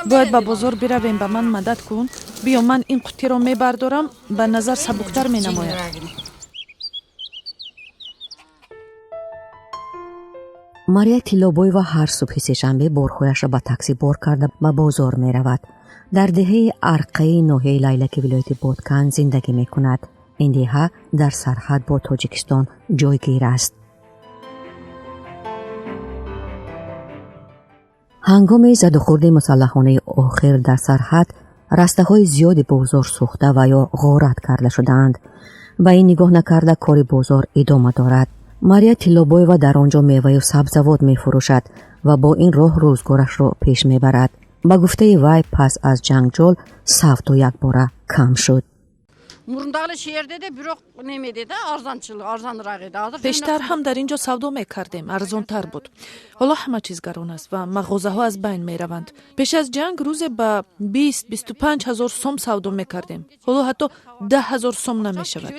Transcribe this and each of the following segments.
باید با بازار برویم، به من مدد کن. بیا من این قوطی را میبردارم، به نظر سبکتر می نماید. ماریا تیلوبویوا هر صبح سه‌شنبه بارخویش را به تاکسی بار کرده به بازار می رود. در دهه ارقه ناحیه لیلک ولایت بادکن زندگی می کند. این دهه در سرحد با تاجیکستان جایگیر است. هنگام زد و خورد مسلحانه آخر در سرحد، رسته‌های زیادی بازار سوخته و یا غارت کرده شدند. و این نگاه نکرده کار بازار ادامه دارد. ماریا تیلوبویوا در آنجا میوه و سبزوات می فروشد و با این راه روزگارش را پیش می برد. با گفته وی پس از جنگجال سفت و یک باره کم شد. پیشتر هم در اینجا سودا می کردیم، ارزانتر بود. حالا همه چیز گران است و مغازه ها از بین می روند. پیش از جنگ روز به 20-25 هزار سوم سودا می کردیم. حالا حتی 10,000 سوم نمی شود.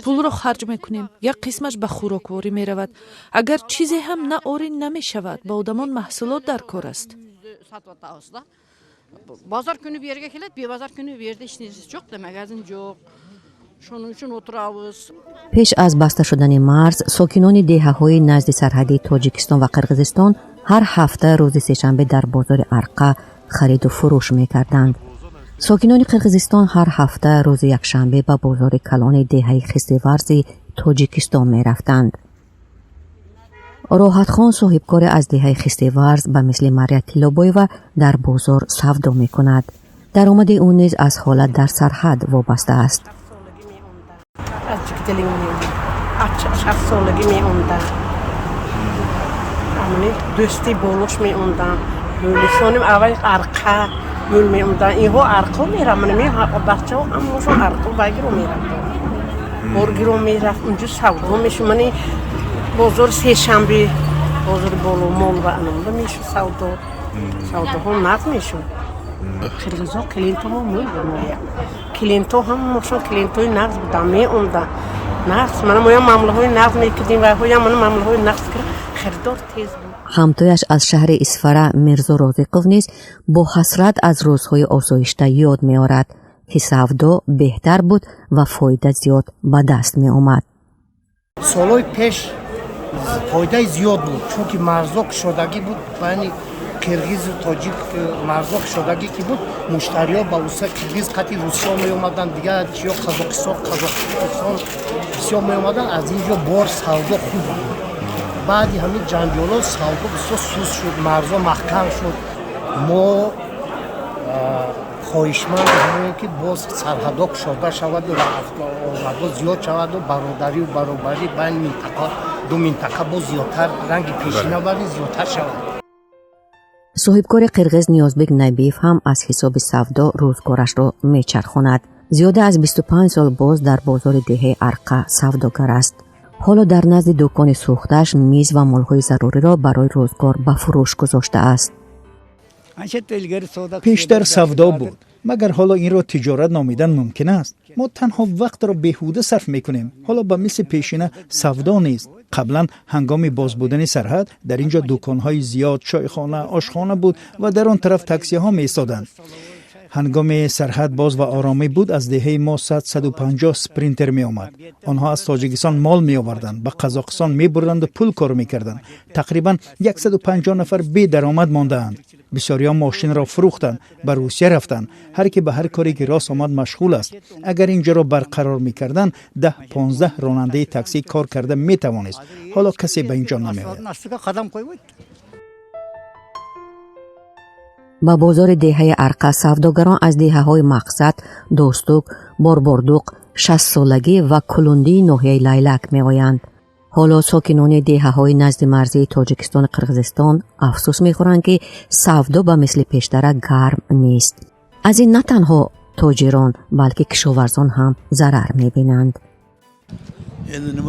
پول را خرج می کنیم، یک قسمش به خوراکواری می رود. اگر چیزی هم نآری نمی شود. با آدمان محصولات در کار است. Bazar günü bir yere gelir, bir bazar günü bir yerde işiniz çok da magazin yok. Şunun için oturağız. پیش از بسته شدن مرز، ساکنان دهه‌های نزد سرحد تاجیکستان و قرقیزستان هر هفته روز سه‌شنبه در بازار ارقه خرید و فروش می‌کردند. ساکنان قرقیزستان هر هفته روز یکشنبه به بازار کلان دهه خسته‌ورز تاجیکستان می‌رفتند. راحت خان صاحبکار از دهه خسته‌ورز به مثل ماریا تیلوبویوا در بازار سودا می کند. درآمد او نیز از حالت در سرحد وابسته است. بازار سه‌شنبه بازار بالا مال و انامده میشه سودا هم نقد میشه. قرقیزا کلینتو هم میگه کلینتو هم ماشون کلینتوی نقد بودم میونده نقد من ما معامله های نقد میکردیم و های من معامله های نقد کرد خریدار تیز بود. همتایش از شهر اسفره میرزا رازقوف نیز با حسرت از روزهای آسایشته یاد میآورد که سودا بهتر بود و فایده زیاد به دست می آمد. سالهای پیش فایده زیاد بود چون که مرزاق شدگی بود بین قرقیز و تاجیک مرزاق شدگی که بود مشتری‌ها با اوسا قرقیز قطعی روسیا می اومدن دیگه چیا قزاقستان بسیار می اومدن از اینجا بار سودا خوب بود. بعدی همین جنگیالا سودا بسیار سوس شد مرزا محکم شد. ما خواهشمند همه که باز سرحدها کشاده شود و رفت زیاد شود و برادری و برابری بین منطقه دو منطقه باز زیادتر رنگ پیشینه ولی زیادتر شود. صاحبکار قرقیز نیازبک نبیف هم از حساب سودا روزگارش را میچرخاند. زیاده از 25 سال باز در بازار دهه ارقه سوداگر است. حالا در نزد دکان سوختش میز و مالهای ضروری را برای روزگار به فروش گذاشته است. پیشتر سودا بود، مگر حالا این را تجارت نامیدن ممکن است؟ ما تنها وقت را بیهوده صرف میکنیم. حالا به مثل پیشینه سودا نیست. قبلا هنگام باز بودن سرحد در اینجا دکانهای زیاد، چایخانه، آشخانه بود و در آن طرف تاکسی ها می ایستادند. هنگام سرحد باز و آرامی بود از دهه ما 150 سپرینتر می آمد. آنها از تاجیکستان مال می آوردند، به قزاقستان می بردند و پول کار می کردند. تقریبا 150 نفر بی درآمد ماندند. بسیاری ماشین را فروختند، به روسیه رفتند. هر کی به هر کاری که راست آمد مشغول است. اگر اینجا را برقرار می کردند 10-15 راننده تاکسی کار کرده می توانست. حالا کسی به اینجا نمی آید. با بازار دهه ارقه سوداگران از دهه‌های مقصد، دوستوک، بارباردوق، 60 سالگی و کلوندی ناحیه لیلک می آیند. حالا ساکنان دهه‌های نزد مرزی تاجیکستان قرقیزستان افسوس می‌خورند که سودا به مثل پیشتر گرم نیست. از این نه تنها تاجران بلکه کشاورزان هم ضرر می‌بینند.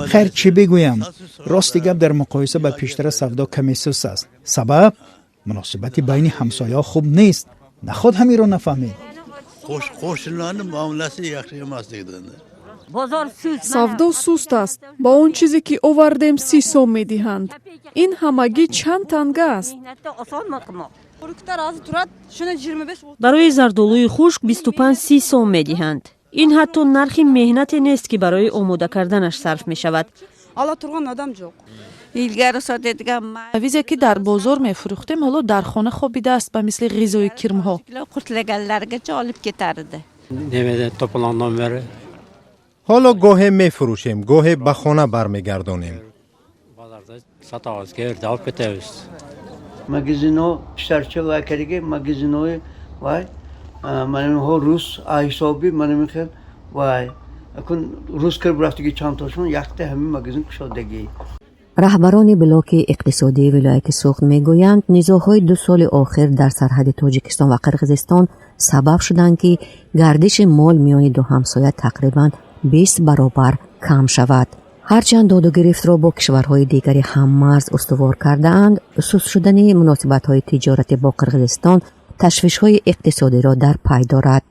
خیر چی بگویم؟ راستی گپ در مقایسه با پیشتر سودا کمی سست است. سبب مناسبت بین همسایه‌ها خوب نیست. نخود همین را نفهمید. خوشنان معامله‌ای یخی ماست دیدند. савдо суст аст. Ба он чизе ки овардем 30 сом медиҳанд. Ин ҳамагӣ чанд танга аст? барои зардолуи хушк 25-30 сом медиҳанд. ин ҳатто нархи меҳнате нест ки барои омода карданаш сарф мешавад. визе ки дар бозор мефурӯхтем ҳоло дар хона хобидааст ба мисли ғизои кирмҳо. ҳоло гоҳе мефурӯшем, гоҳе ба хона бармегардонем. магазино штарча ва кариге магазинои вай манҳо рус айсоби манамихел вай акун рус кар рафтиги чантошон якта ҳами магазин кушодагӣ. раҳбарони блоки иқтисодии вилояти Суғд мегӯянд низоъҳои 2 соли охир дар сарҳади Тоҷикистон ва Қирғизистон сабаб шуданд ки гардиши мол миёни ду ҳамсоя тақрибан 20 баробар кам шавад. ҳарчанд додугирифтро бо кишварҳои дигари ҳаммарз устувор кардаанд, суст шудани муносибатҳои тиҷоратӣ бо Қирғизистон ташвишҳои иқтисодиро дар пай дорад.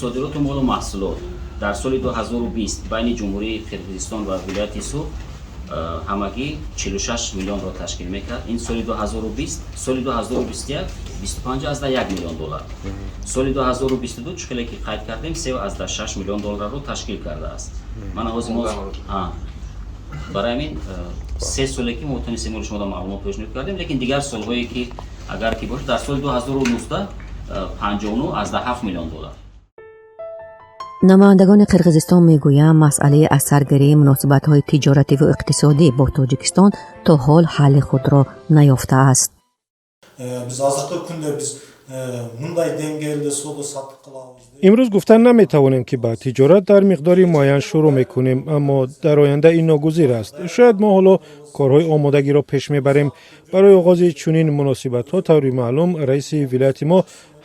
صادرات مال و محصولات در سال 2020 بین جمهوری قرقیزستان و ولایت سوغد همگی 46 میلیون را تشکیل میکرد. این سال 2020 سال 2021 25.1 میلیون دلار. سال 2022 چقدر که قید کردیم 3.6 میلیون دلار رو تشکیل کرده است. من هازم برای این 3 سالی که متونستیم شما معلومات پیشنهاد کردیم، لیکن دیگر سالهایی که اگر که باشه در سال 2019 59.7 میلیون دلار. намояндагони Қирғизистон мегӯянд масъалаи аз саргирии муносибатҳои тиҷоративу иқтисодӣ бо Тоҷикистон то ҳол ҳалли худро наёфтааст. имрӯз гуфтан наметавонем ки ба тиҷорат дар миқдори муайян шурӯъ мекунем, аммо дар оянда ин ногузир аст. шояд мо ҳоло корҳои омодагиро пеш мебарем. барои оғози чунин муносибатҳо таври маълум раиси вилояти мо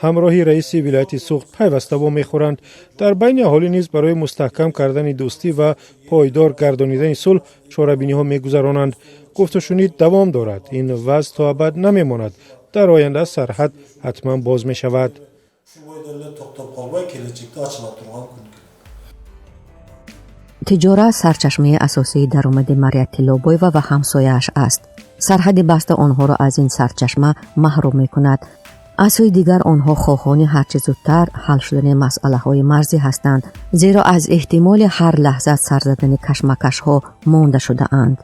ҳамроҳи раиси вилояти Суғд пайваста вомехӯранд. дар байни аҳолӣ низ барои мустаҳкам кардани дӯстӣ ва пойдор гардонидани сулҳ чорабиниҳо мегузаронанд. гуфтушунид давом дорад. ин вазъ то абад намемонад. дар оянда сарҳад ҳатман боз мешавад. тиҷорат сарчашмаи асосии даромади Мария Тиллобоева ва ҳамсояаш аст. сарҳади баста онҳоро аз ин сарчашма маҳрум мекунад. аз сӯи дигар онҳо хоҳони ҳарчи зудтар ҳал шудани масъалаҳои марзӣ ҳастанд, зеро аз эҳтимоли ҳар лаҳза сар задани кашмакашҳо монда шудаанд.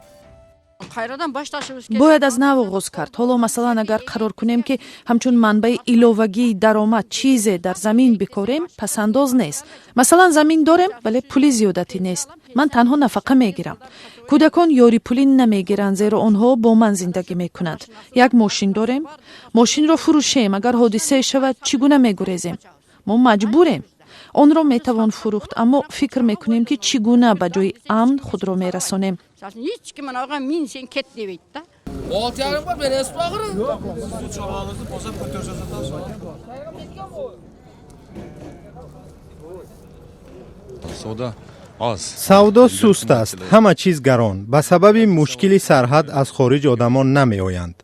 бояд аз нав оғоз кард. ҳоло масалан агар қарор кунем ки ҳамчун манбаи иловагии даромад чизе дар замин бикорем, пасандоз нест. масалан замин дорем, вале пули зиёдатӣ нест. ман танҳо нафақа мегирам. кӯдакон ёри пулӣ намегиранд, зеро онҳо бо ман зиндагӣ мекунанд. як мошин дорем, мошинро фурӯшем, агар ҳодисае шавад чӣ гуна мегурезем? мо маҷбурем. онро метавон фурӯхт, аммо фикр мекунем ки чӣ гуна ба ҷои амн худро мерасонем. Hiç kimin ağa min sen ket deyit da. савдо суст аст, ҳама чиз гарон. ба сабаби мушкили сарҳад аз хориҷ одамон намеоянд.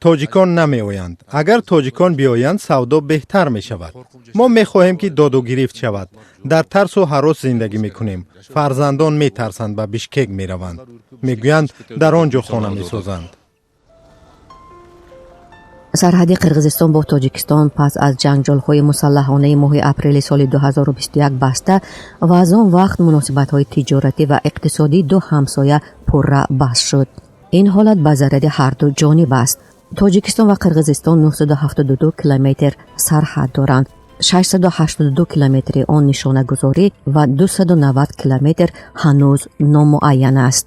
тоҷикон намеоянд. агар тоҷикон биёянд савдо беҳтар мешавад. мо мехоҳем ки додугирифт шавад. дар тарсу ҳарос зиндагӣ мекунем. фарзандон метарсанд ба Бишкек мераванд. мегӯянд дар он ҷо хона месозанд. сарҳади Қирғизистон бо Тоҷикистон пас аз ҷангҷолҳои мусаллаҳонаи моҳи апрели соли 2021 баста ва аз он вақт муносибатҳои тиҷоратӣ ва иқтисодӣ ду ҳамсоя пурра баст шуд. ин ҳолат ба зарари ҳарду ҷониб аст. Тоҷикистон ва Қирғизистон 972 километр сарҳад доранд. 682 километри он нишонагузорӣ ва 290 километр ҳанӯз номуайян аст.